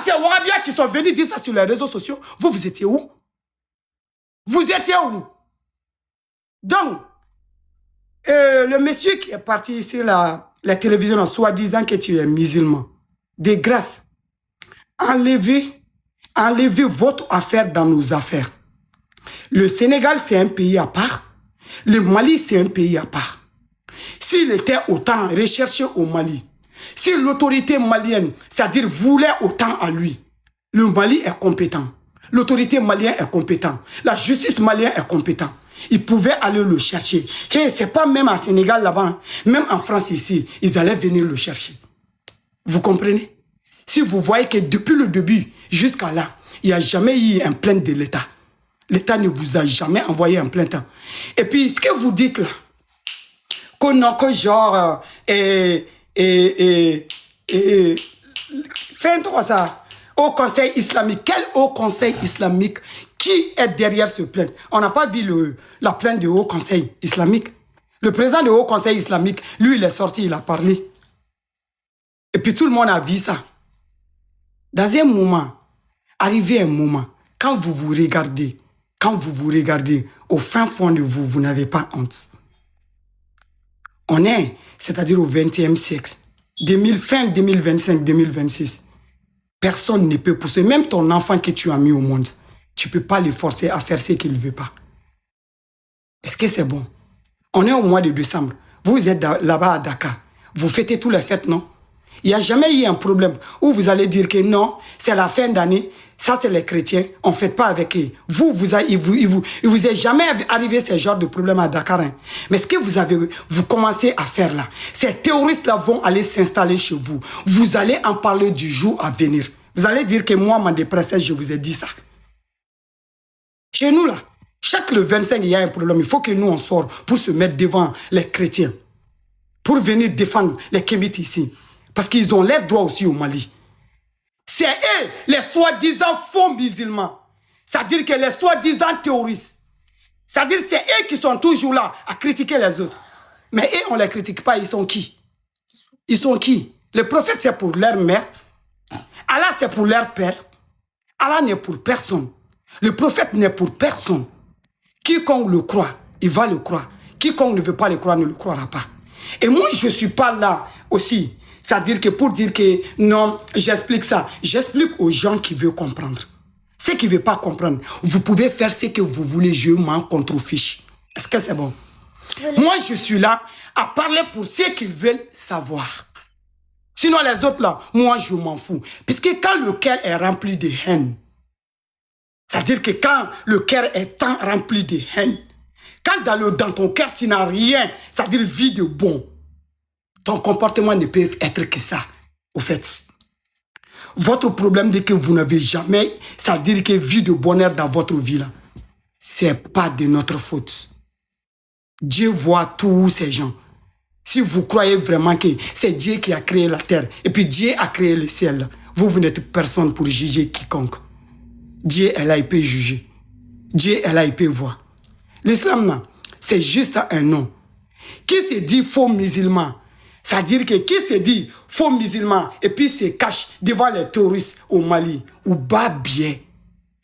c'est Wahhabia qui sont venus dire ça sur les réseaux sociaux. Vous étiez où? Vous étiez où? Donc, le monsieur qui est parti sur la télévision en soi-disant que tu es musulman, de grâce, enlevez votre affaire dans nos affaires. Le Sénégal, c'est un pays à part. Le Mali, c'est un pays à part. S'il était autant recherché au Mali, si l'autorité malienne, c'est-à-dire voulait autant à lui, le Mali est compétent. L'autorité malienne est compétente. La justice malienne est compétente. Ils pouvaient aller le chercher. Et ce n'est pas même à Sénégal là-bas, même en France ici, ils allaient venir le chercher. Vous comprenez? Si vous voyez que depuis le début jusqu'à là, il n'y a jamais eu un plainte de l'État. L'État ne vous a jamais envoyé un plainte. Et puis, ce que vous dites là, que genre, fais-toi ça, au Conseil islamique. Quel haut Conseil islamique? Qui est derrière ce plainte? On n'a pas vu la plainte du Haut Conseil islamique. Le président du Haut Conseil islamique, lui, il est sorti, il a parlé. Et puis tout le monde a vu ça. Dans un moment, arrivé un moment, quand vous vous regardez au fin fond de vous, vous n'avez pas honte. On est, c'est-à-dire au XXe siècle, fin 2025, 2026. Personne ne peut pousser, même ton enfant que tu as mis au monde, tu ne peux pas le forcer à faire ce qu'il ne veut pas. Est-ce que c'est bon? On est au mois de décembre. Vous êtes là-bas à Dakar. Vous fêtez toutes les fêtes, non? Il n'y a jamais eu un problème où vous allez dire que non, c'est la fin d'année, ça c'est les chrétiens, on ne fait pas avec eux. Il vous est jamais arrivé ce genre de problème à Dakar. Hein. Mais ce que vous commencez à faire là, ces terroristes-là vont aller s'installer chez vous. Vous allez en parler du jour à venir. Vous allez dire que moi, ma dépressesse, je vous ai dit ça. Chez nous là, chaque le 25, il y a un problème. Il faut que nous on sorte pour se mettre devant les chrétiens. Pour venir défendre les Kémites ici. Parce qu'ils ont leurs droits aussi au Mali. C'est eux, les soi-disant faux musulmans. C'est-à-dire que les soi-disant terroristes. C'est-à-dire que c'est eux qui sont toujours là à critiquer les autres. Mais eux, on ne les critique pas, ils sont qui? Ils sont qui? Le prophète, c'est pour leur mère. Allah, c'est pour leur père. Allah n'est pour personne. Le prophète n'est pour personne. Quiconque le croit, il va le croire. Quiconque ne veut pas le croire, ne le croira pas. Et moi, je ne suis pas là aussi. C'est-à-dire que pour dire que non, j'explique ça. J'explique aux gens qui veulent comprendre. Ceux qui ne veulent pas comprendre, vous pouvez faire ce que vous voulez, je m'en contrefiche. Est-ce que c'est bon? Moi, je suis là à parler pour ceux qui veulent savoir. Sinon, les autres là, moi, je m'en fous. Puisque quand le cœur est rempli de haine, c'est-à-dire que quand le cœur est tant rempli de haine, quand dans ton cœur, tu n'as rien, c'est-à-dire vie de bon, ton comportement ne peut être que ça, au fait. Votre problème c'est que vous n'avez jamais, c'est-à-dire que vie de bonheur dans votre vie là, c'est pas de notre faute. Dieu voit tous ces gens. Si vous croyez vraiment que c'est Dieu qui a créé la terre, et puis Dieu a créé le ciel, vous n'êtes personne pour juger quiconque. Dieu est là, il peut juger. Dieu est là, il peut voir. L'islam, c'est juste un nom. Qui se dit faux musulman? C'est-à-dire que qui se dit faux musulman et puis se cache devant les terroristes au Mali ou bas bien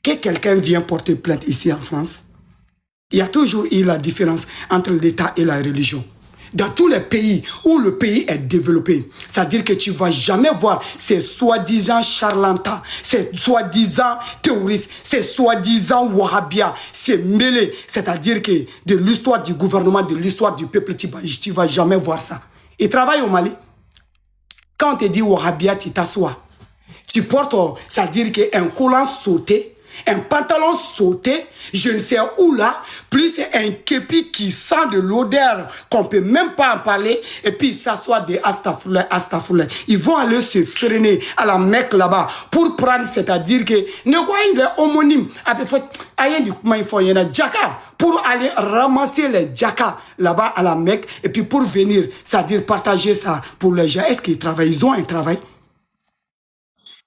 que quelqu'un vient porter plainte ici en France? Il y a toujours eu la différence entre l'État et la religion. Dans tous les pays où le pays est développé, c'est-à-dire que tu ne vas jamais voir ces soi-disant charlatans, ces soi-disant terroristes, ces soi-disant wahhabias, ces mêlés, c'est-à-dire que de l'histoire du gouvernement, de l'histoire du peuple, tu ne vas jamais voir ça. Ils travaillent au Mali. Quand on te dit wahhabia, tu t'assois. Tu portes, c'est-à-dire qu'un collant sauté, un pantalon sauté, je ne sais où là, plus un képi qui sent de l'odeur qu'on ne peut même pas en parler, et puis s'assoit de astafoulé, astafoulé. Ils vont aller se freiner à la Mecque là-bas pour prendre, c'est-à-dire que, ne voyez les homonymes, pour aller ramasser les djaka là-bas à la Mecque, et puis pour venir, c'est-à-dire partager ça pour les gens. Est-ce qu'ils travaillent? Ils ont un travail.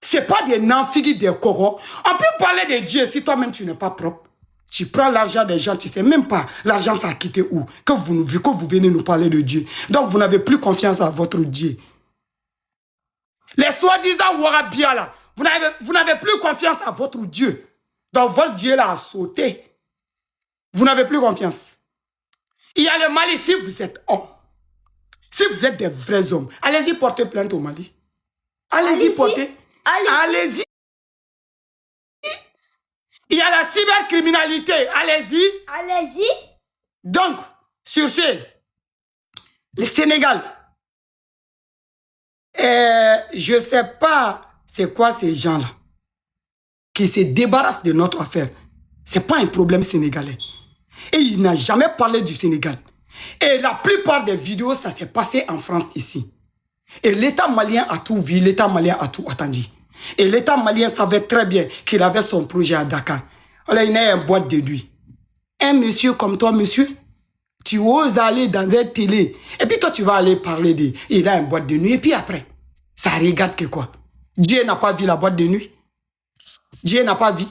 Ce n'est pas des nanfigis, des corons. On peut parler de Dieu si toi-même tu n'es pas propre. Tu prends l'argent des gens, tu ne sais même pas l'argent ça a quitté où. Que vous venez nous parler de Dieu. Donc vous n'avez plus confiance à votre Dieu. Les soi-disant wahhabia là, vous n'avez plus confiance à votre Dieu. Donc votre Dieu là a sauté. Vous n'avez plus confiance. Il y a le Mali, si vous êtes homme, si vous êtes des vrais hommes, allez-y porter plainte au Mali. Allez-y porter. Allez-y. Il y a la cybercriminalité. Allez-y. Allez-y. Donc, sur ce, le Sénégal, je ne sais pas c'est quoi ces gens-là qui se débarrassent de notre affaire. Ce n'est pas un problème sénégalais. Et il n'a jamais parlé du Sénégal. Et la plupart des vidéos, ça s'est passé en France ici. Et l'État malien a tout vu, l'État malien a tout attendu. Et l'État malien savait très bien qu'il avait son projet à Dakar. Voilà, il y a une boîte de nuit. Un monsieur comme toi, monsieur, tu oses aller dans une télé. Et puis toi, tu vas aller parler de... Il a une boîte de nuit. Et puis après, ça regarde que quoi? Dieu n'a pas vu la boîte de nuit. Dieu n'a pas vu.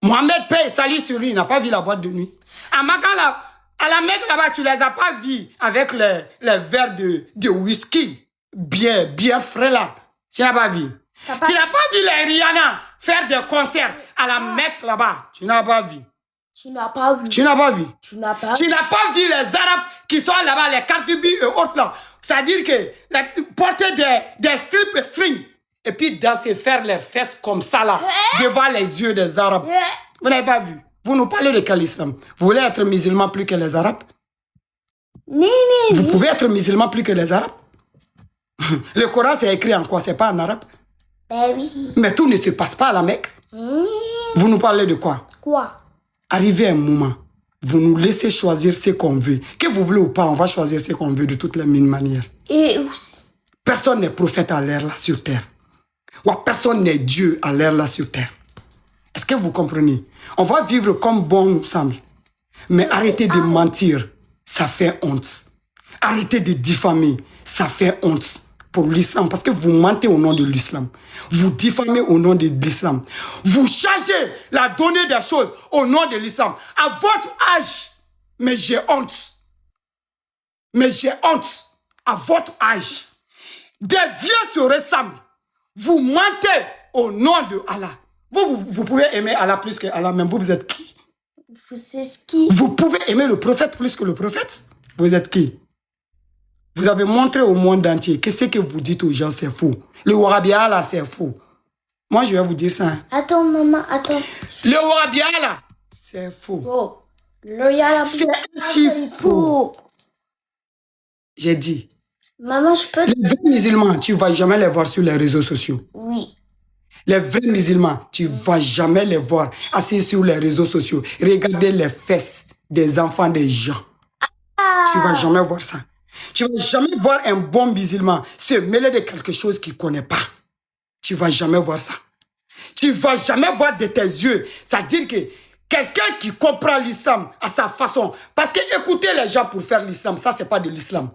Mohamed paye salut sur lui, il n'a pas vu la boîte de nuit. À Makala, à la Mecque là-bas, tu les as pas vus avec les verres de whisky. Bien frais là. Tu n'as pas vu. Tu n'as pas vu les Rihanna faire des concerts à la Mecque là-bas. Tu n'as pas vu. Tu n'as pas vu. Tu n'as pas vu. Tu n'as pas vu. Tu n'as pas vu les Arabes qui sont là-bas, les Cardi B et autres là. C'est-à-dire que porter des strings et puis danser, faire les fesses comme ça là, devant les yeux des Arabes. Vous n'avez pas vu. Vous nous parlez de quel islam? Vous voulez être musulman plus que les Arabes? Vous pouvez être musulman plus que les Arabes? Le Coran c'est écrit en quoi? C'est pas en arabe? Ben oui. Mais tout ne se passe pas à la Mecque. Vous nous parlez de quoi? Quoi? Arrivé un moment, vous nous laissez choisir ce qu'on veut. Que vous voulez ou pas, on va choisir ce qu'on veut de toutes les mille manières. Et aussi. Personne n'est prophète à l'air là sur terre. Ou personne n'est Dieu à l'air là sur terre. Est-ce que vous comprenez? On va vivre comme bon nous semble. Mais arrêtez de mentir, ça fait honte. Arrêtez de diffamer, ça fait honte pour l'islam. Parce que vous mentez au nom de l'islam. Vous diffamez au nom de l'islam. Vous changez la donnée des choses au nom de l'islam. À votre âge, mais j'ai honte. Mais j'ai honte. À votre âge. Des vieux se ressemblent. Vous mentez au nom de Allah. Vous pouvez aimer Allah plus que Allah même. Vous êtes qui? Vous êtes qui? Vous pouvez aimer le prophète plus que le prophète? Vous êtes qui? Vous avez montré au monde entier que ce que vous dites aux gens, c'est faux. Le Wahhabia là, c'est faux. Moi, je vais vous dire ça. Attends, maman, attends. Le Wahhabia là, c'est faux. Faux. C'est archi faux. J'ai dit. Maman, je peux... Les vrais musulmans, tu ne vas jamais les voir sur les réseaux sociaux. Oui. Les vrais musulmans, tu ne vas jamais les voir assis sur les réseaux sociaux. Regardez les fesses des enfants des gens. Tu ne vas jamais voir ça. Tu ne vas jamais voir un bon musulman se mêler de quelque chose qu'il ne connaît pas. Tu ne vas jamais voir ça. Tu ne vas jamais voir de tes yeux. C'est-à-dire que quelqu'un qui comprend l'islam à sa façon. Parce que écouter les gens pour faire l'islam, ça, ce n'est pas de l'islam.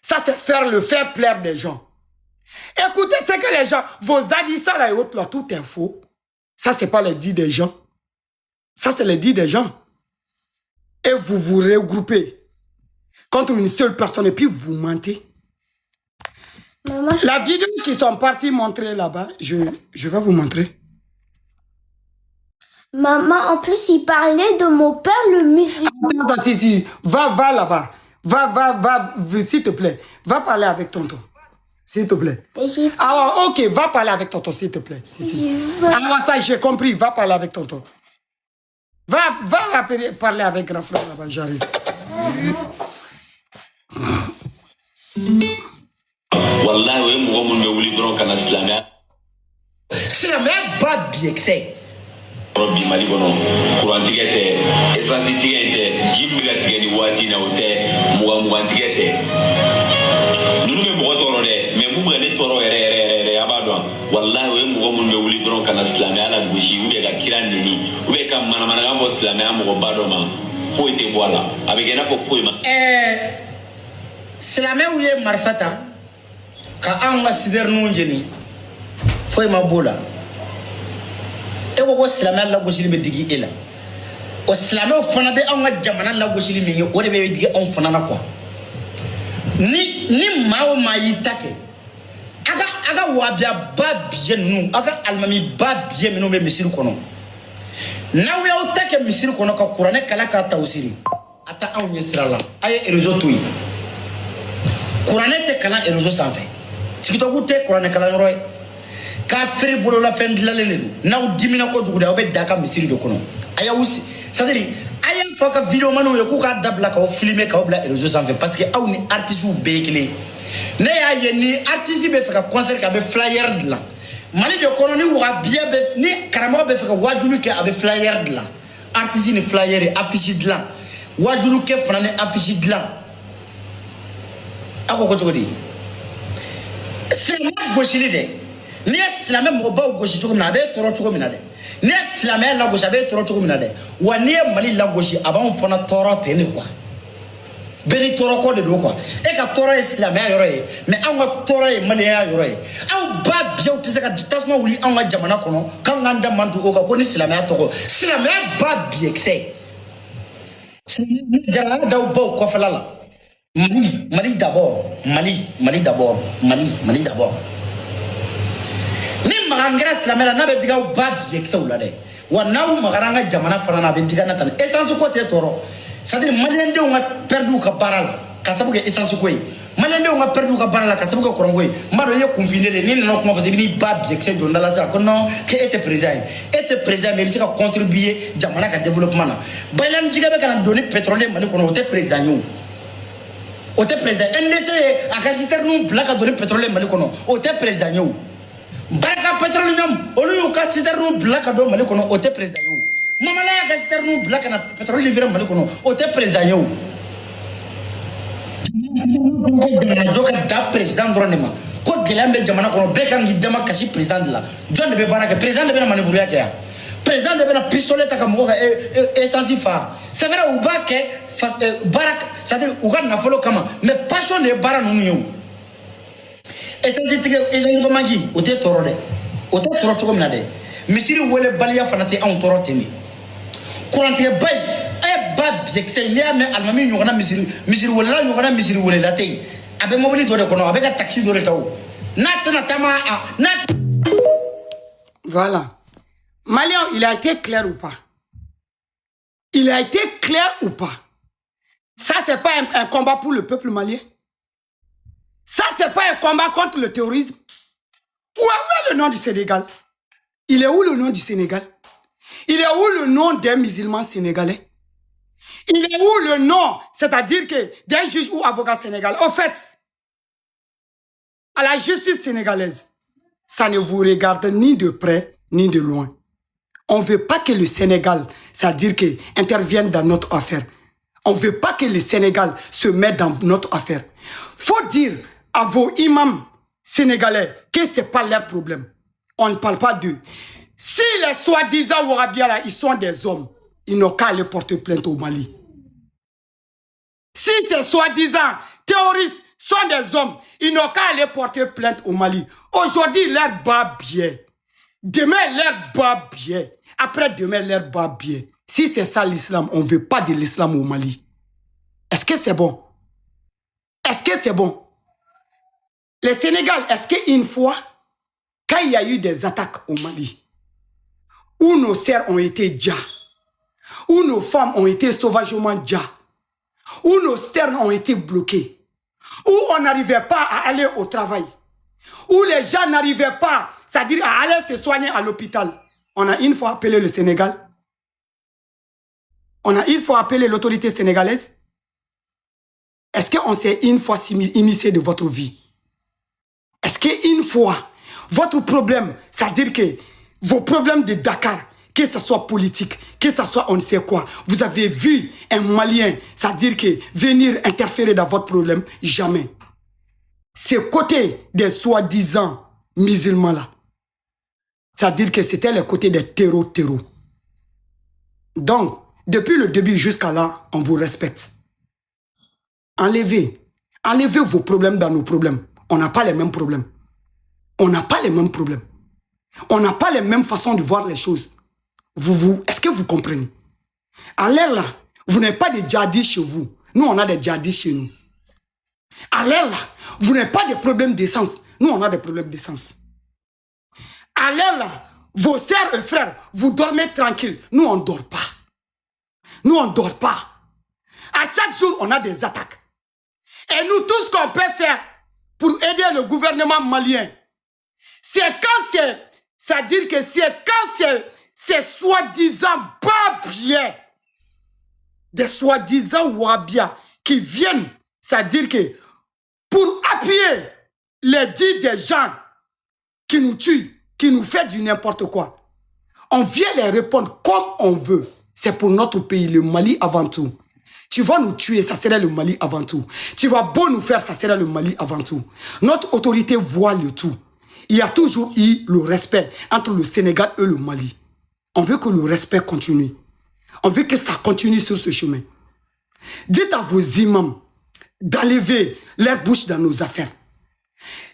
Ça, c'est faire plaire des gens. Écoutez ce que les gens, vos hadiths là et autres, là, tout est faux. Ça, ce n'est pas les dits des gens. Ça, c'est les dits des gens. Et vous vous regroupez contre une seule personne et puis vous mentez. Maman, la vidéo qu'ils sont partis montrer là-bas, je vais vous montrer. Maman, en plus, il parlait de mon père, le musulman. Attends, si, va là-bas. Va, s'il te plaît. Va parler avec tonton. S'il te plaît. Ah, ok, va parler avec tonton, s'il te plaît. Si. Ah, ça, j'ai compris. Va parler avec tonton. Va parler avec grand frère là-bas, j'arrive. Wallahi, ba bien que c'est. Robbi Mali kono kurantigɛ tɛ essence tigɛ tɛ ji bɛ ka tigɛ ni waati na o tɛ mugan tigɛ tɛ ninnu bɛ mɔgɔ tɔɔrɔ dɛ mais mun bɛ ne tɔɔrɔ yɛrɛ a b'a dɔn wallahi o ye mɔgɔ minnu bɛ wuli dɔrɔn ka na silamɛya la gosi ou bien ka kira neni ou bien ka manamanakan bɔ silamɛya mɔgɔba dɔ ma foyi tɛ bɔ a la a bɛ kɛ i n'a fɔ foyi ma. Silamɛw ye marifa ta ka anw ka sidɛrininw jeni foyi ma b'o la. Eko ko silamɛya lagosili bɛ digi e la o silamɛw fana bɛ anw ka jamana lagosili min ye o de bɛ digi anw fana na quoi ni maa o maa y'i ta kɛ aga wabia ba bien nous aga almami ba bien nous be misiri kono na wi o take misiri kono ka qur'ane kala ka tawsiri ata aw nyesira la ay réseau toyi qur'ane te kala réseau sanfé tiktok te qur'ane kala yoroy ka fere bolo la fen dilalelu na o dimina ko juguda o be daka misiri do kono aya usi c'est-à-dire aya foka vidéo manu yo ko ka dabla ka o filmer ka o bla réseau sanfé parce que aw ni artiste ou bekele ne ya ye ni artiste be feka concert ka be flyer de la mali de kono ni wa bien be ni karamo be feka wajulu ke abe flyer de la artiste ni flyer affiche de la wajulu ke fana ni affiche de la ako ko to di c'est ma gauchili de ni islamé mo ba gauchi to na be toro to mina de ni islamé la gauche be toro to mina de wa ni mali la gauche aban fona toro te ni quoi beni toro ko de do quoi e ka toro islamé yoro e mais an ga toro e mali ya yoro e aw ba biaw tise ka tasma wuli an ga jamana kono kan nganda mantu o ka ko ni islamé to ko islamé ba bi excès ni jara daw bo ko falala Mali d'abord Mali d'abord Mali d'abord ni magangira islamé la na be diga ba bi excès wala de wa naw magaranga jamana farana be diga na tan essence ko te toro c'est-à-dire malien de on a perdu ka baral ka sabu ke essence ko yi malien de on a perdu ka baral ka sabu ke korongo yi maro ye confiné de ni no ko fazer ni ba bi excès jonda la sa ko non que était président mais il s'est contribuer jamana ka développement na baylan diga be kana donner pétrole mali ko no te président ñu o te président NDC akasiter nous blaka donner pétrole mali ko no o te président ñu baraka pétrole ñom o lu ka siter nous blaka do mali ko no o te président ñu Mamala ya externu black na pétrole livrer mali kono o te président yo ko da président dronema ko gelambe jamana kono be kan gidama kasi président la jonne be baraka président be na manœuvre yake ya président be na pistolet ta kamo ka essence fa c'est vrai ou ba ke barak c'est-à-dire ou na folo kama mais passion ne bara no yo essence ko mangi o te toro to ko minade misiri wole baliya fanate on toro teni Courante bay e ba biexé ni ame almami nyogana misiri wala nyogana misiri wala latay abe mobili do de kono abe ka taxi do de taw natna tama na. Voilà. Malien, il a été clair ou pas? Il a été clair ou pas? Ça c'est pas un combat pour le peuple malien. Ça c'est pas un combat contre le terrorisme. Où est le nom du Sénégal? Il est où le nom du Sénégal? Il est où le nom des musulmans sénégalais? Il est où le nom, c'est-à-dire que d'un juge ou avocat sénégalais? Au fait, à la justice sénégalaise, ça ne vous regarde ni de près ni de loin. On ne veut pas que le Sénégal, c'est-à-dire que intervienne dans notre affaire. On ne veut pas que le Sénégal se mette dans notre affaire. Faut dire à vos imams sénégalais que ce n'est pas leur problème. On ne parle pas d'eux. Si les soi-disant Wahhabiens là, ils sont des hommes, ils n'ont qu'à aller porter plainte au Mali. Si ces soi-disant terroristes sont des hommes, ils n'ont qu'à aller porter plainte au Mali. Aujourd'hui, leur bas bien. Demain, leur bas bien. Après-demain, leur bas bien. Si c'est ça l'islam, on ne veut pas de l'islam au Mali. Est-ce que c'est bon? Est-ce que c'est bon? Le Sénégal, est-ce qu'une fois, quand il y a eu des attaques au Mali, où nos sœurs ont été déjà, où nos femmes ont été sauvagement déjà, où nos sternes ont été bloqués, où on n'arrivait pas à aller au travail, où les gens n'arrivaient pas, c'est-à-dire à aller se soigner à l'hôpital, on a une fois appelé le Sénégal, on a une fois appelé l'autorité sénégalaise. Est-ce qu'on s'est une fois immiscé de votre vie? Est-ce qu'une fois, votre problème, c'est-à-dire que vos problèmes de Dakar, que ce soit politique, que ce soit on ne sait quoi, vous avez vu un Malien, c'est-à-dire que venir interférer dans votre problème? Jamais. C'est côté des soi-disant musulmans là. C'est-à-dire que c'était le côté des terreaux. Donc, depuis le début jusqu'à là, on vous respecte. Enlevez vos problèmes dans nos problèmes. On n'a pas les mêmes problèmes. On n'a pas les mêmes problèmes. On n'a pas les mêmes façons de voir les choses. Est-ce que vous comprenez? À l'air là, vous n'avez pas de djihadistes chez vous. Nous, on a des djihadistes chez nous. À l'air là, vous n'avez pas de problème d'essence. Nous, on a des problèmes d'essence. Allez là, vos sœurs et frères, vous dormez tranquille. Nous, on ne dort pas. Nous, on ne dort pas. À chaque jour, on a des attaques. Et nous, tout ce qu'on peut faire pour aider le gouvernement malien, c'est quand c'est-à-dire que c'est quand c'est soi-disant pas bien, des soi-disant wahhabia qui viennent, c'est-à-dire que pour appuyer les dits des gens qui nous tuent, qui nous fait du n'importe quoi, on vient les répondre comme on veut. C'est pour notre pays, le Mali avant tout. Tu vas nous tuer, ça serait le Mali avant tout. Tu vas beau nous faire, ça serait le Mali avant tout. Notre autorité voit le tout. Il y a toujours eu le respect entre le Sénégal et le Mali. On veut que le respect continue. On veut que ça continue sur ce chemin. Dites à vos imams d'enlever leur bouche dans nos affaires.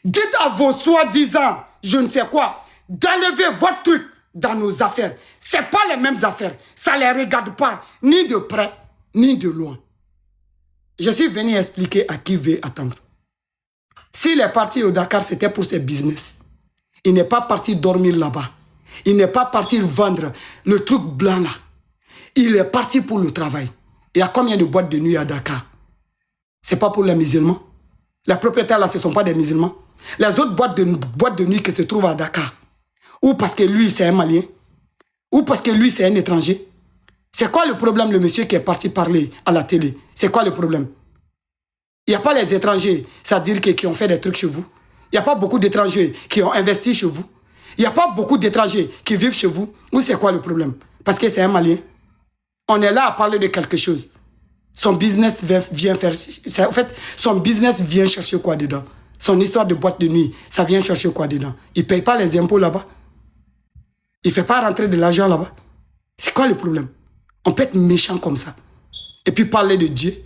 Dites à vos soi-disant, je ne sais quoi, d'enlever votre truc dans nos affaires. Ce n'est pas les mêmes affaires. Ça ne les regarde pas, ni de près, ni de loin. Je suis venu expliquer à qui veut attendre. S'il est parti au Dakar, c'était pour ses business. Il n'est pas parti dormir là-bas. Il n'est pas parti vendre le truc blanc là. Il est parti pour le travail. Il y a combien de boîtes de nuit à Dakar? Ce n'est pas pour les musulmans. Les propriétaires là, ce ne sont pas des musulmans. Les autres boîtes de nuit qui se trouvent à Dakar, ou parce que lui c'est un Malien, ou parce que lui c'est un étranger. C'est quoi le problème, le monsieur qui est parti parler à la télé? C'est quoi le problème? Il n'y a pas les étrangers, c'est-à-dire qui ont fait des trucs chez vous. Il n'y a pas beaucoup d'étrangers qui ont investi chez vous. Il n'y a pas beaucoup d'étrangers qui vivent chez vous. Ou c'est quoi le problème? Parce que c'est un Malien. On est là à parler de quelque chose. Son business vient faire... En fait, son business vient chercher quoi dedans? Son histoire de boîte de nuit, ça vient chercher quoi dedans? Il ne paye pas les impôts là-bas. Il ne fait pas rentrer de l'argent là-bas. C'est quoi le problème? On peut être méchant comme ça. Et puis parler de Dieu.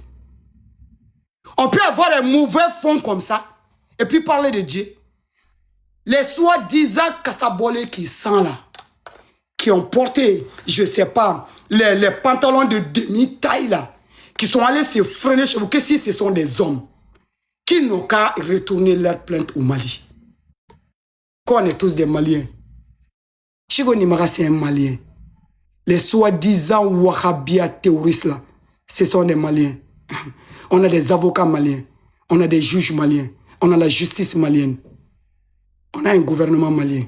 On peut avoir un mauvais fond comme ça. Et puis parler de Dieu. Les soi-disant Kassabolé qui sont là. Qui ont porté, je ne sais pas, les pantalons de demi-taille là. Qui sont allés se freiner chez vous. Que si ce sont des hommes qui n'ont qu'à retourner leur plainte au Mali. Quand on est tous des Maliens. Chigo Nimara, c'est un Malien. Les soi-disant Wahhabia terroristes là, ce sont des Maliens. On a des avocats maliens. On a des juges maliens. On a la justice malienne. On a un gouvernement malien.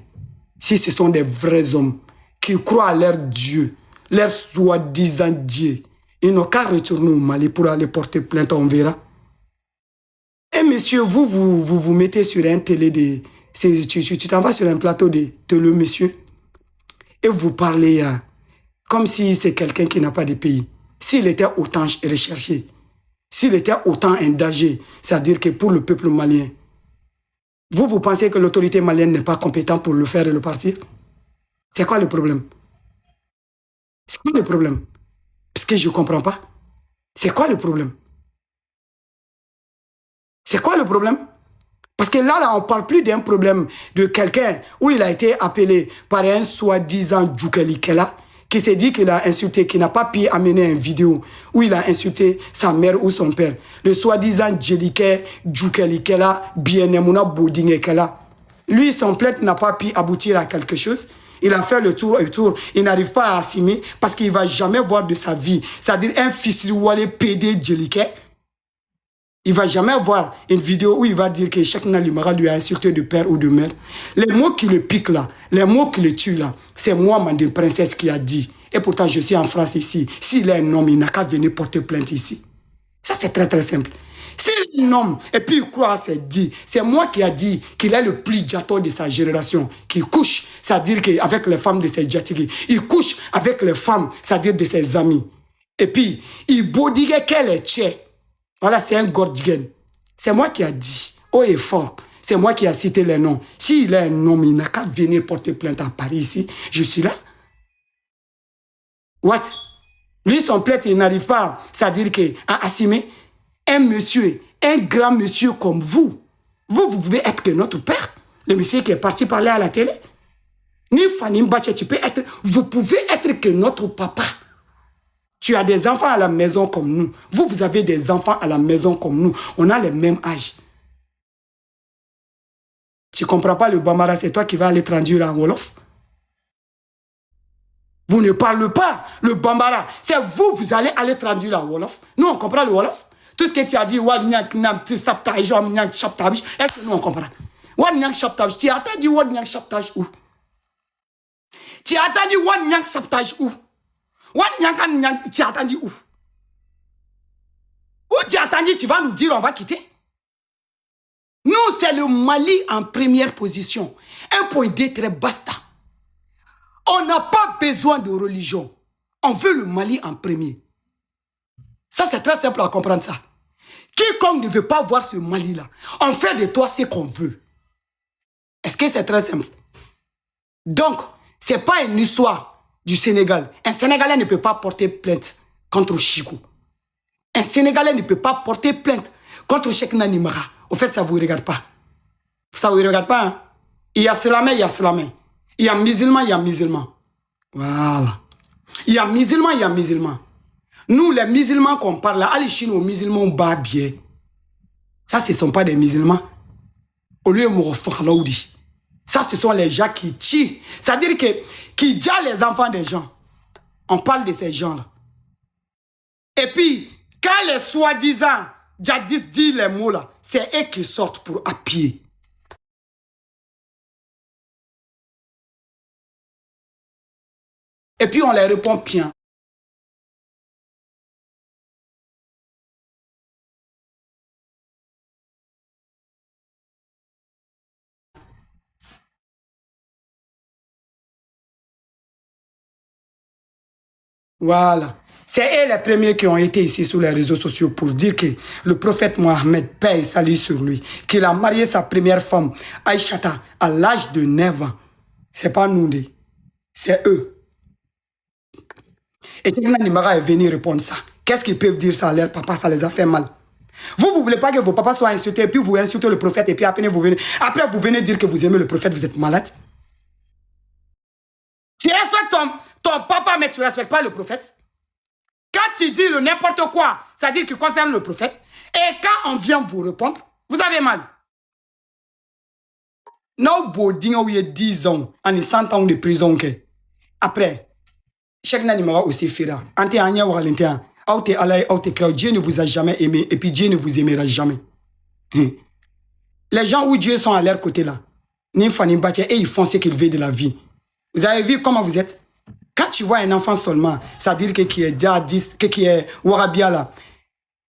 Si ce sont des vrais hommes qui croient à leur Dieu, leur soi-disant Dieu, ils n'ont qu'à retourner au Mali pour aller porter plainte, on verra. Et monsieur, vous mettez sur un télé de... Tu t'en vas sur un plateau de télé, monsieur, et vous parlez comme si c'est quelqu'un qui n'a pas de pays. S'il était autant recherché, s'il était autant engagé, c'est-à-dire que pour le peuple malien, vous pensez que l'autorité malienne n'est pas compétente pour le faire et le partir? C'est quoi le problème? C'est quoi le problème? Parce que je ne comprends pas. C'est quoi le problème? C'est quoi le problème? Parce que là, on ne parle plus d'un problème de quelqu'un où il a été appelé par un soi-disant Djoukelikela qui s'est dit qu'il a insulté, qui n'a pas pu amener une vidéo où il a insulté sa mère ou son père. Le soi-disant Djelike Djoukelikela Bienemuna Bodingekela. Lui, son plainte n'a pas pu aboutir à quelque chose. Il a fait le tour et tour. Il n'arrive pas à assumer parce qu'il ne va jamais voir de sa vie. C'est-à-dire un fils de PD Djelike. Il ne va jamais voir une vidéo où il va dire que Cheikh Nalimara lui a insulté de père ou de mère. Les mots qui le piquent là, les mots qui le tuent là, c'est moi, Mandé Princesse, qui a dit. Et pourtant, je suis en France ici. S'il est un homme, il n'a qu'à venir porter plainte ici. Ça, c'est très très simple. S'il est un homme, et puis il croit, c'est dit. C'est moi qui a dit qu'il est le plus diator de sa génération, qui couche, c'est-à-dire qu'avec les femmes de ses djatigi. Il couche avec les femmes, c'est-à-dire de ses amis. Et puis, il bodigue qu'elle est tchè. Voilà, c'est un gordigen. C'est moi qui a dit, haut et fort. C'est moi qui a cité les noms. S'il est un homme, il n'a qu'à venir porter plainte à Paris ici. Je suis là. What? Lui, son plainte, il n'arrive pas, c'est-à-dire à assumer un monsieur, un grand monsieur comme vous. Vous pouvez être que notre père. Le monsieur qui est parti parler à la télé. Ni Fanny Mbaché, tu peux être, vous pouvez être que notre papa. Tu as des enfants à la maison comme nous. Vous avez des enfants à la maison comme nous. On a le même âge. Tu ne comprends pas le Bambara, c'est toi qui vas aller traduire en Wolof. Vous ne parlez pas le Bambara. C'est vous, vous allez aller traduire en Wolof. Nous, on comprend le Wolof. Tout ce que tu as dit, est-ce que nous, on comprend? Tu as entendu Wadnyang Chaptage où? Tu as entendu Wadnyang Chaptage où? Tu as entendu où? Où tu as entendu, tu vas nous dire, on va quitter? Nous, c'est le Mali en première position. Un point très basta. On n'a pas besoin de religion. On veut le Mali en premier. Ça, c'est très simple à comprendre ça. Quiconque ne veut pas voir ce Mali-là, on fait de toi ce qu'on veut. Est-ce que c'est très simple? Donc, ce n'est pas une histoire du Sénégal. Un Sénégalais ne peut pas porter plainte contre Chico. Un Sénégalais ne peut pas porter plainte contre Cheikh Nanimara. Au fait, ça ne vous regarde pas. Ça ne vous regarde pas. Hein? Il y a Slamé, il y a Slamé. Il y a musulman, il y a musulman. Voilà. Il y a musulman, il y a musulman. Nous, les musulmans qu'on parle là, les Chinois, les musulmans, on bat bien. Ça, ce ne sont pas des musulmans. Au lieu de ça, ce sont les gens qui tuent. C'est-à-dire qui tuent les enfants des gens. On parle de ces gens-là. Et puis, quand les soi-disant djihadistes disent les mots là, c'est eux qui sortent pour appuyer. Et puis, on les répond bien. Voilà. C'est eux les premiers qui ont été ici sur les réseaux sociaux pour dire que le prophète Mohammed, paix et salut sur lui, qu'il a marié sa première femme, Aïchata, à l'âge de 9 ans. Ce n'est pas nous, c'est eux. Et Cheikh Nanimara est venu répondre ça. Qu'est-ce qu'ils peuvent dire ça à leur papa, ça les a fait mal. Vous ne voulez pas que vos papas soient insultés, et puis vous insultez le prophète, et puis après vous venez dire que vous aimez le prophète, vous êtes malade. Tu respectes ton papa, mais tu ne respectes pas le prophète. Quand tu dis le n'importe quoi, ça dit qu'il concerne le prophète. Et quand on vient vous répondre, vous avez mal. Non, Bodin, où il y a 10 ans, en 100 ans de prison. Après, Cheikh Nanimara aussi fera. Dieu ne vous a jamais aimé, et puis Dieu ne vous aimera jamais. Les gens où Dieu sont à leur côté là, et ils font ce qu'ils veulent de la vie. Vous avez vu comment vous êtes? Quand tu vois un enfant seulement, ça veut dire que qui est djihadiste, qui est Warabia là.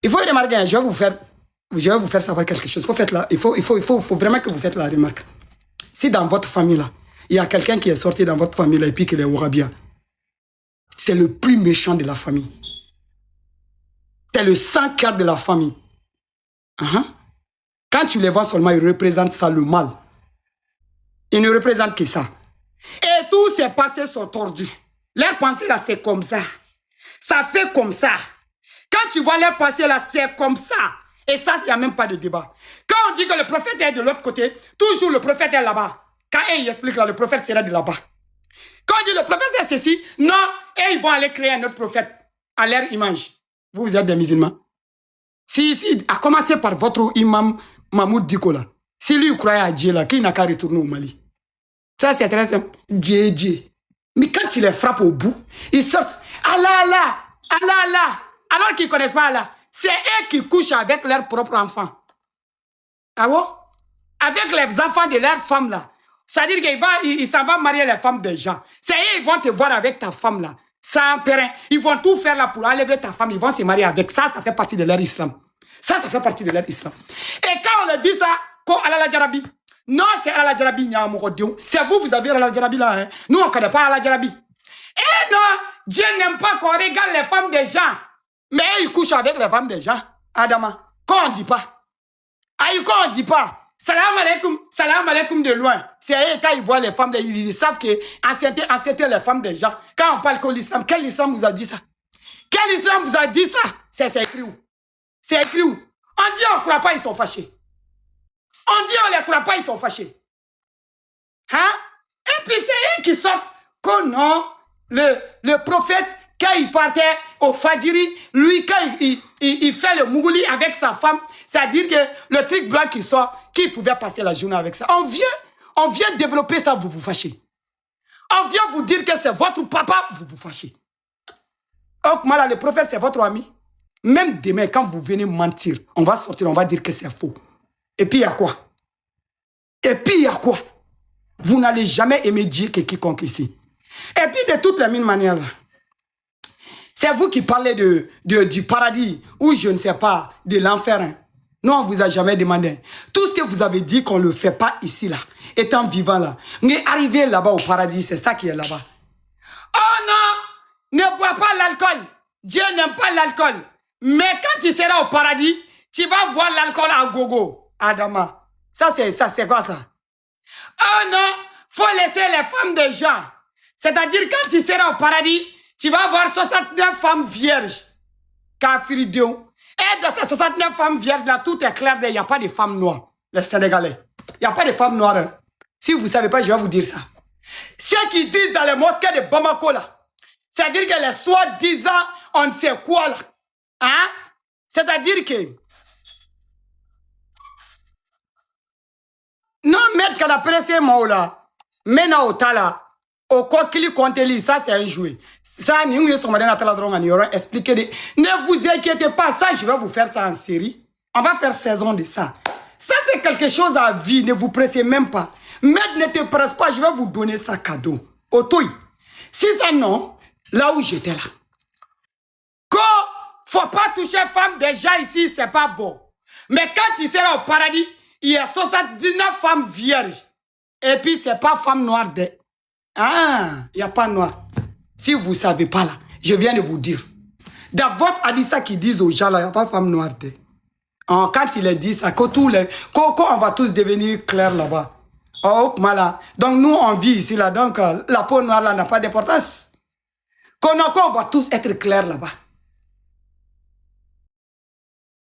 Il faut remarquer, je vais vous faire savoir quelque chose. Il faut vraiment que vous faites la remarque. Si dans votre famille là, il y a quelqu'un qui est sorti dans votre famille là, et puis qu'il est Warabia, c'est le plus méchant de la famille. C'est le sang-cœur de la famille. Quand tu les vois seulement, ils représentent ça, le mal. Ils ne représentent que ça. Et tous ces passés sont tordus. Leur pensée là, c'est comme ça. Ça fait comme ça. Quand tu vois leur pensée là, c'est comme ça. Et ça, il n'y a même pas de débat. Quand on dit que le prophète est de l'autre côté, toujours le prophète est là-bas. Quand il explique là, le prophète sera de là-bas. Quand on dit le prophète est ceci, non, et ils vont aller créer un autre prophète à leur image. Vous êtes des musulmans. Si, à commencer par votre imam Mahmoud Dikola. Si lui croyait à Dieu là, qui n'a qu'à retourner au Mali. Ça, c'est très simple. Dieu. Mais quand il les frappe au bout, ils sortent. Allah. Alors qu'ils ne connaissent pas Allah. C'est eux qui couchent avec leurs propres enfants. Ah bon? Avec les enfants de leurs femmes là. C'est-à-dire qu'ils s'en vont marier les femmes des gens. C'est eux, ils vont te voir avec ta femme là. Sans périn. Ils vont tout faire là pour enlever ta femme. Ils vont se marier avec. Ça fait partie de leur islam. Ça fait partie de leur islam. Et quand on leur dit ça, quand Allah la Jarabi. Non, c'est Allah Jarabi. C'est vous avez Allah Jarabi là. Hein. Nous, on ne connaît pas Allah Jarabi. Et non, Dieu n'aime pas qu'on regarde les femmes des gens. Mais ils couchent avec les femmes des gens. Adama, quand on ne dit pas. Aïe, quand on ne dit pas. Salam alaikum de loin. C'est eux, quand ils voient les femmes, ils savent que c'était les femmes des gens. Quand on parle de l'islam, quel islam vous a dit ça? Quel islam vous a dit ça? C'est écrit où? C'est écrit où? On dit on ne croit pas, ils sont fâchés. On dit on ne les croit pas, ils sont fâchés. Hein? Et puis c'est eux qui sortent que non, le prophète quand il partait au Fadjiri, lui, quand il fait le Mougouli avec sa femme, c'est-à-dire que le truc blanc qui sort, qui pouvait passer la journée avec ça. On vient développer ça, vous vous fâchez. On vient vous dire que c'est votre papa, vous vous fâchez. Donc, voilà, le prophète, c'est votre ami. Même demain, quand vous venez mentir, on va sortir, on va dire que c'est faux. Et puis, il y a quoi? Et puis, il y a quoi? Vous n'allez jamais aimer dire que quiconque ici. Et puis, de toutes les mille manières, c'est vous qui parlez du paradis, ou je ne sais pas, de l'enfer. Hein. Nous, on ne vous a jamais demandé. Tout ce que vous avez dit qu'on ne le fait pas ici, là, étant vivant, là. Mais arriver là-bas au paradis, c'est ça qui est là-bas. Oh non! Ne bois pas l'alcool. Dieu n'aime pas l'alcool. Mais quand tu seras au paradis, tu vas boire l'alcool à gogo. Adama. Ça, c'est quoi ça? Oh non! Faut laisser les femmes des gens. C'est-à-dire, quand tu seras au paradis, tu vas voir 69 femmes vierges. Kafiridéo. Et dans ces 69 femmes vierges-là, tout est clair. Il n'y a pas de femmes noires. Les Sénégalais. Il n'y a pas de femmes noires. Hein. Si vous ne savez pas, je vais vous dire ça. Ceux qui disent dans les mosquées de Bamako, là, c'est-à-dire que les soi-disant, on ne sait quoi, là. Hein? C'est-à-dire que... Non, mettre qu'on a pressé moi, là. Maintenant, au tala. Au quoi qu'il compte, ça, c'est un jouet. Ça, nous expliquer. Ne vous inquiétez pas, ça, je vais vous faire ça en série. On va faire saison de ça. Ça, c'est quelque chose à vie, ne vous pressez même pas. Mais ne te presse pas, je vais vous donner ça cadeau. Autoy. Si ça, non, là où j'étais là. Faut pas toucher femme déjà ici, c'est pas bon. Mais quand il sera au paradis, il y a 79 femmes vierges. Et puis, c'est pas femme noire de... Ah, il n'y a pas noir. Si vous ne savez pas là, je viens de vous dire. Dans votre hadith qui disent aux gens là, il n'y a pas femme noire de... Quand il est dit ça, quand on va tous devenir clairs là-bas. Oh, voilà. Donc nous, on vit ici là, donc la peau noire là n'a pas d'importance. Quand on va tous être clairs là-bas.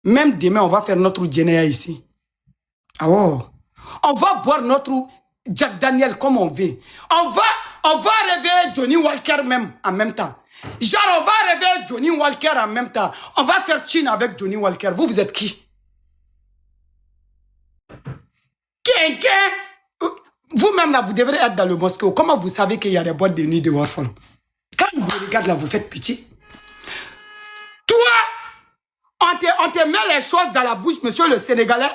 Même demain, on va faire notre djénéa ici. Ah oh. On va boire notre Jack Daniel comme on veut. On va réveiller Johnny Walker même en même temps. Genre, on va réveiller Johnny Walker en même temps. On va faire Chine avec Johnny Walker. Vous êtes qui? Vous-même là, vous devrez être dans le mosquée. Comment vous savez qu'il y a des boîtes de nuit de Warfare? Quand vous regardez là, vous faites pitié. Toi, on te met les choses dans la bouche, monsieur le Sénégalais.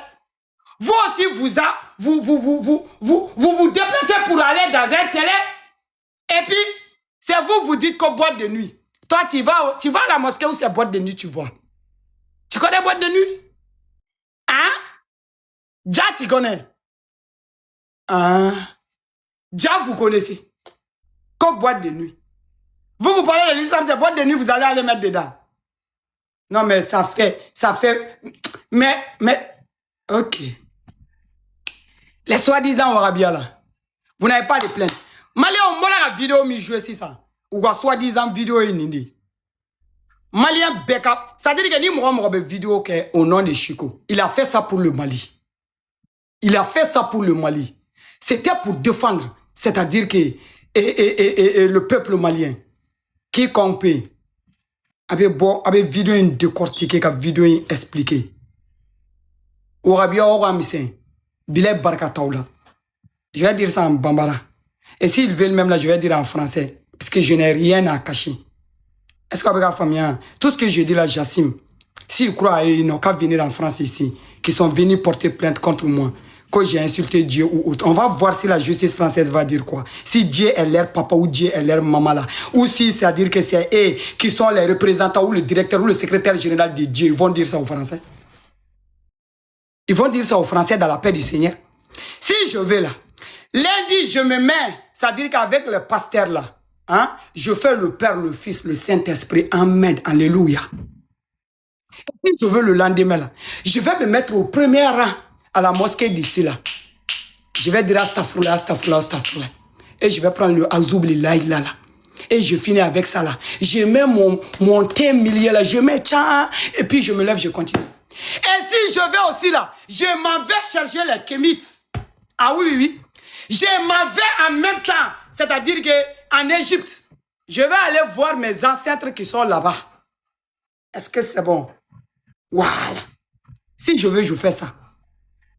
Vous aussi, vous déplacez pour aller dans un télé. Et puis, c'est vous dites qu'on boîte de nuit. Toi, tu vas à la mosquée où c'est boîte de nuit, tu vois. Tu connais boîte de nuit? Hein? Déjà, tu connais. Hein? Déjà, vous connaissez. Comme boîte de nuit. Vous parlez de l'islam, c'est boîte de nuit, vous allez aller mettre dedans. Non, mais ça fait... Mais, ok. Les soi-disant Arabia là, vous n'avez pas de plainte. Malien, on m'a la vidéo mi jouer si ça. Ou quoi soi-disant vidéo inindi. Malien backup. Ça veut dire que ni moi vidéo au nom de Chico. Il a fait ça pour le Mali. Il a fait ça pour le Mali. C'était pour défendre, c'est-à-dire que le peuple malien qui compte avec vidéo décortiquée, avec vidéo expliquée. Au Arabia, au Ramissin. Bilay Barkataoula. Je vais dire ça en bambara. Et s'ils veulent même là, je vais dire en français. Parce que je n'ai rien à cacher. Est-ce qu'on va faire tout ce que je dis là, Jassim, s'ils croient ils n'ont qu'à venir en France ici, qui sont venus porter plainte contre moi, que j'ai insulté Dieu ou autre, on va voir si la justice française va dire quoi. Si Dieu est leur papa ou Dieu est leur maman là. Ou si c'est-à-dire que c'est eux qui sont les représentants ou le directeur ou le secrétaire général de Dieu. Ils vont dire ça aux Français. Ils vont dire ça aux Français dans la paix du Seigneur. Si je vais là, lundi, je me mets, c'est-à-dire qu'avec le pasteur là, hein, je fais le Père, le Fils, le Saint-Esprit. Amen. Alléluia. Et si je veux le lendemain là, je vais me mettre au premier rang à la mosquée d'ici là. Je vais dire Astaghfirullah, Astaghfirullah, Astaghfirullah. Et je vais prendre le Azoubli là. Et je finis avec ça là. Je mets mon thé milieu là, je mets tcha, et puis je me lève, je continue. Et si je vais aussi là, je m'en vais chercher les kémites. Ah oui. Je m'en vais en même temps. C'est-à-dire qu'en Égypte, Je vais aller voir mes ancêtres qui sont là-bas. Est-ce que c'est bon? Voilà. Si je veux, je fais ça.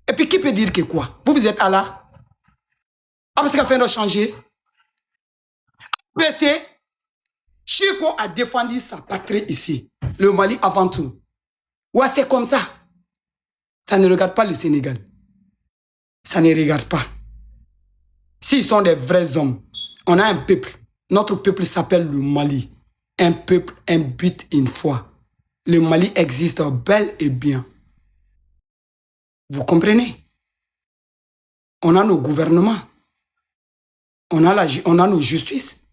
Et puis, qui peut dire que quoi? Vous êtes Allah? Ah, parce qu'à fin de changer. PC, Chico a défendu sa patrie ici. Le Mali avant tout. Ouais, c'est comme ça. Ça ne regarde pas le Sénégal. Ça ne regarde pas. S'ils sont des vrais hommes, on a un peuple. Notre peuple s'appelle le Mali. Un peuple, un but, une foi. Le Mali existe bel et bien. Vous comprenez? On a nos gouvernements. On a nos justices.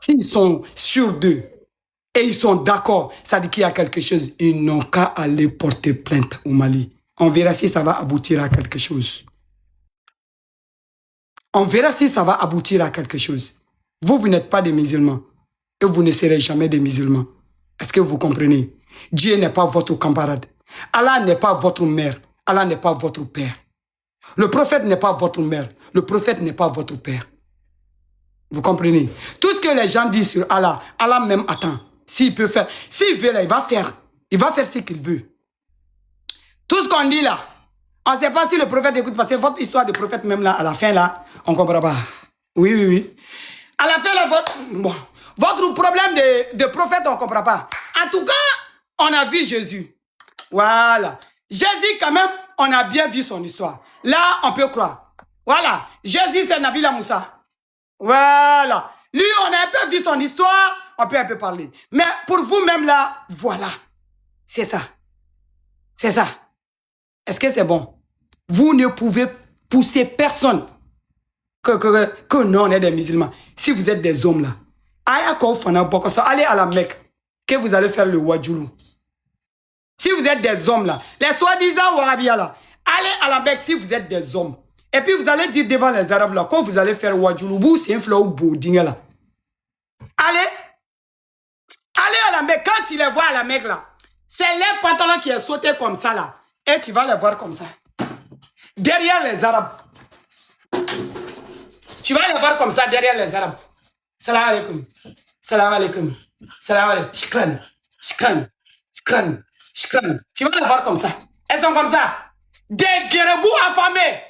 S'ils sont sûrs d'eux et ils sont d'accord, ça dit qu'il y a quelque chose, ils n'ont qu'à aller porter plainte au Mali. On verra si ça va aboutir à quelque chose. On verra si ça va aboutir à quelque chose. Vous, vous n'êtes pas des musulmans. Et vous ne serez jamais des musulmans. Est-ce que vous comprenez? Dieu n'est pas votre camarade. Allah n'est pas votre mère. Allah n'est pas votre père. Le prophète n'est pas votre mère. Le prophète n'est pas votre père. Vous comprenez? Tout ce que les gens disent sur Allah, Allah même attend. S'il peut faire, s'il veut, là, il va faire. Il va faire ce qu'il veut. Tout ce qu'on dit là, on ne sait pas si le prophète écoute, parce que votre histoire de prophète même là, à la fin là, on ne comprend pas. Oui, oui, oui. À la fin là, votre problème de prophète, on ne comprend pas. En tout cas, on a vu Jésus. Voilà. Jésus quand même, on a bien vu son histoire. Là, on peut croire. Voilà. Jésus, c'est Nabila Moussa. Voilà. Lui, on a un peu vu son histoire, on peut un peu parler. Mais pour vous-même là, voilà. C'est ça. C'est ça. Est-ce que c'est bon? Vous ne pouvez pousser personne que non, on est des musulmans. Si vous êtes des hommes là, allez à la Mecque, que vous allez faire le Wadjoulou. Si vous êtes des hommes là, les soi-disant Wahhabia là, allez à la Mecque si vous êtes des hommes. Et puis vous allez dire devant les Arabes là, quand vous allez faire Wadjoulou, c'est un flot bouding là. Allez à la Mecque, quand tu les vois à la Mecque là, c'est les pantalons qui est sauté comme ça là. Et tu vas les voir comme ça. Derrière les Arabes. Tu vas les voir comme ça derrière les Arabes. Salam alaikum. Salam alaikum. Salam alaikum. Shikran. Shikran. Shikran. Shikran. Tu vas les voir comme ça. Elles sont comme ça. Des guérabous affamés.